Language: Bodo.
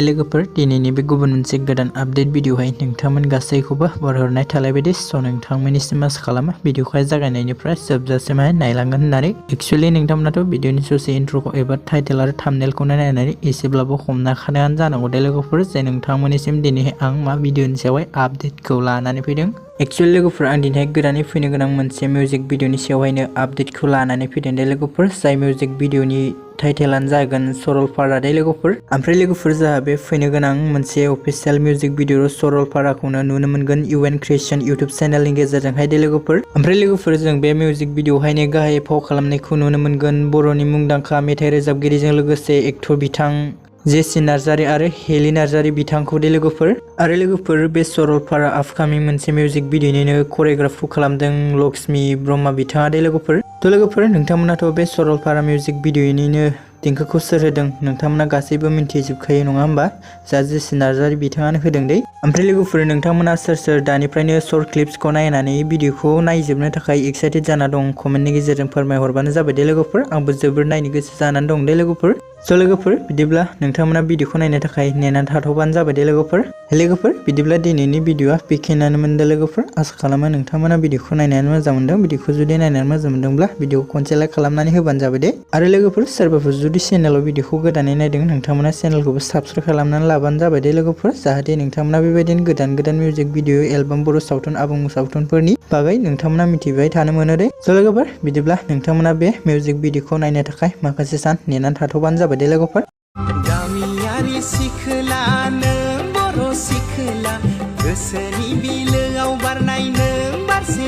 लोगोफोर दिनैनि बे गुबुन मोनसे गोदान आपडेट भिडिअहाय नोंथांमोन गासैखौबो बरहरनाय थालायबायदि नोंथांमोननिसिम आसा खालामो भिडिअखौहाय जागायनायनिफ्राय जोबजासिमहाय नायलांगोन होननानै एक्चुअली नोंथांमोनाथ' भिडिअनि ससे इन्ट्र'खौ एबा टाइटेल आरो थाम्बनेलखौ नायनानै एसेब्लाबो हमना खानायानो जानांगौ दे लोगोफोर जे नोंथांमोननिसिम दिनैहाय आं मा भिडिअनि सायावहाय आपडेटखौ लानानै फैदों। एक्चुअली लोगोफोर आं दिनैहाय गोदानै फैनो गोनां मोनसे मिउजिक भिडिअनि सायावहायनो आपडेटखौ लानानै फैदों दे लोगोफोर जाय मिउजिक भिडिअनि टाइटेलानो जागोन सरलपारा दे लोगोफोर। ओमफ्राय लोगोफोर जोंहा बे फैनो गोनां मोनसे अफिसियेल मिउजिक भिडिअ सरलपाराखौनो नुनो मोनगोन UN क्रिएशन इउटुब चेनेलनि गेजेरजोंहाय दे लोगोफोर। ओमफ्राय लोगोफोर जों बे मिउजिक भिडिअहायनो गाहाय फाव खालामनायखौ नुनो मोनगोन बर'नि मुंदांखा मेथाइ रोजाबगिरिजों लोगोसे एक्टर बिथां जेसि नार्जारी आरो हेलि नार्जारी बिथांखौ दे लोगोफोर। आरो लोगोफोर बे सरलपारा आपकामिं मोनसे मिउजिक भिडिअनिनो करिय'ग्राफखौ खालामदों लक्ष्मी ब्रह्मा बिथाङा दे लोगोफोर। थ' लोगोफोर नोंथांमोनाथ' बे सरलपारा मिउजिक भिडिअनिनो देंखोखौ सोर होदों नोंथांमोना गासैबो मिन्थिजोबखायो नङा होमबा जा जेसि नार्जारी बिथाङानो होदों दे। ओमफ्राय लोगोफोर नोंथांमोना सोर दानिफ्रायनो सर्ट क्लिप्सखौ नायनानै भिडिअखौ नायजोबनो थाखाय एक्साइटेड जाना दं कमेन्टनि गेजेरजों फोरमायहरबानो जाबाय दे लोगोफोर। आंबो जोबोर नायनो गोसो जानानै दं दे लोगोफोर। स' लोगोफोर बिदिब्ला नोंथांमोना भिडिअखौ नायनो थाखाय नेनानै थाथ'बानो जाबाय दे लोगोफोर। लोगोफोर बिदिब्ला दिनैनि भिडिअआ बेखिनियानोमोन दे लोगोफोर। आसा खालामो नोंथांमोना भिडिअखौ नायनानै मोजां मोनदों। भिडिअखौ जुदि नायनानै मोजां मोनदोंब्ला भिडिअखौ खनसे लाइक खालामनानै होबानो जाबाय दे। आरो लोगोफोर सोरबाफोर जुदि चेनेलाव भिडिअखौ गोदानै नायदों नोंथांमोना चेनेलखौबो साबस्क्राइब खालामनानै लाबानो जाबाय दे लोगोफोर जाहाथे नोंथांमोना बेबायदिनो गोदान मिउजिक भिडिअ एलबाम बर' सावथुन आबुं सावथुनफोरनि बागै नोंथांमोना मिथिबाय थानो मोनो दे। स' लोगोफोर बिदिब्ला नोंथांमोना बे मिउजिक भिडिअखौ नायनो थाखाय माखासे सान नेनानै थाथ'बानो जाबाय दे लोगोफोर। गामियारि सिखोला नों बर' सिखोला गोसोनि बिलोआव बारनाय नों बारसे